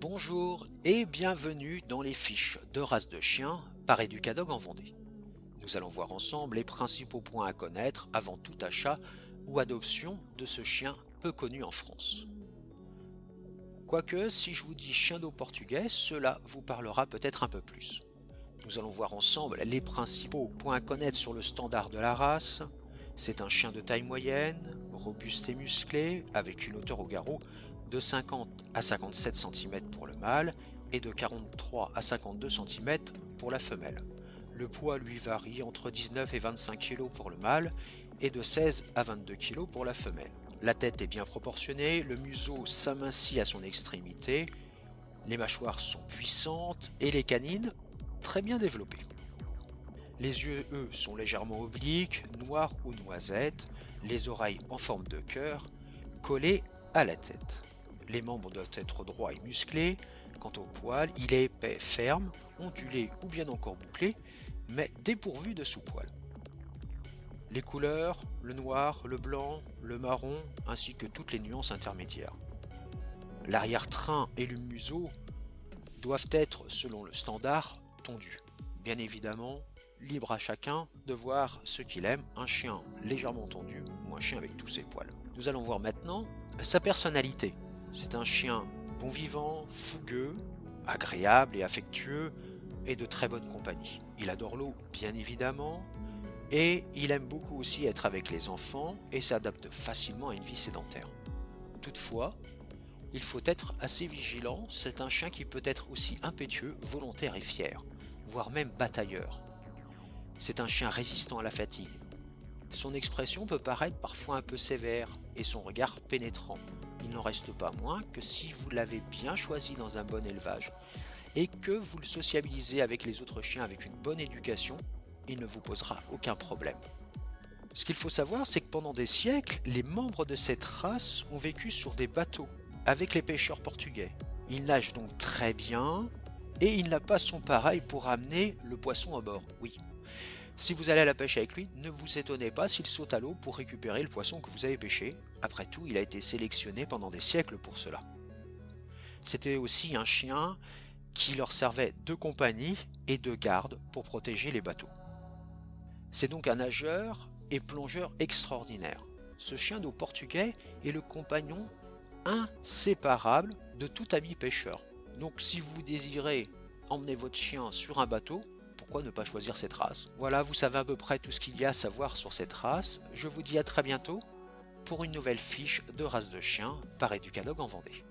Bonjour et bienvenue dans les fiches de race de chien par Educadog en Vendée. Nous allons voir ensemble les principaux points à connaître avant tout achat ou adoption de ce chien peu connu en France. Quoique, si je vous dis chien d'eau portugais, cela vous parlera peut-être un peu plus. Nous allons voir ensemble les principaux points à connaître sur le standard de la race. C'est un chien de taille moyenne, robuste et musclé, avec une hauteur au garrot de 50 à 57 cm pour le mâle et de 43 à 52 cm pour la femelle. Le poids lui varie entre 19 et 25 kg pour le mâle et de 16 à 22 kg pour la femelle. La tête est bien proportionnée, le museau s'amincit à son extrémité, les mâchoires sont puissantes et les canines très bien développées. Les yeux, eux, sont légèrement obliques, noirs ou noisettes, les oreilles en forme de cœur, collées à la tête. Les membres doivent être droits et musclés. Quant au poil, il est épais, ferme, ondulé ou bien encore bouclé, mais dépourvu de sous-poil. Les couleurs, le noir, le blanc, le marron, ainsi que toutes les nuances intermédiaires. L'arrière-train et le museau doivent être, selon le standard, tondus. Bien évidemment, libre à chacun de voir ce qu'il aime, un chien légèrement tendu ou un chien avec tous ses poils. Nous allons voir maintenant sa personnalité. C'est un chien bon vivant, fougueux, agréable et affectueux et de très bonne compagnie. Il adore l'eau, bien évidemment, et il aime beaucoup aussi être avec les enfants et s'adapte facilement à une vie sédentaire. Toutefois, il faut être assez vigilant, c'est un chien qui peut être aussi impétueux, volontaire et fier, voire même batailleur. C'est un chien résistant à la fatigue. Son expression peut paraître parfois un peu sévère et son regard pénétrant. Il n'en reste pas moins que si vous l'avez bien choisi dans un bon élevage et que vous le sociabilisez avec les autres chiens avec une bonne éducation, il ne vous posera aucun problème. Ce qu'il faut savoir, c'est que pendant des siècles, les membres de cette race ont vécu sur des bateaux avec les pêcheurs portugais. Il nage donc très bien et il n'a pas son pareil pour amener le poisson à bord. Oui. Si vous allez à la pêche avec lui, ne vous étonnez pas s'il saute à l'eau pour récupérer le poisson que vous avez pêché. Après tout, il a été sélectionné pendant des siècles pour cela. C'était aussi un chien qui leur servait de compagnie et de garde pour protéger les bateaux. C'est donc un nageur et plongeur extraordinaire. Ce chien d'eau portugais est le compagnon inséparable de tout ami pêcheur. Donc si vous désirez emmener votre chien sur un bateau, pourquoi ne pas choisir cette race? Voilà, vous savez à peu près tout ce qu'il y a à savoir sur cette race. Je vous dis à très bientôt pour une nouvelle fiche de race de chien par Educadog en Vendée.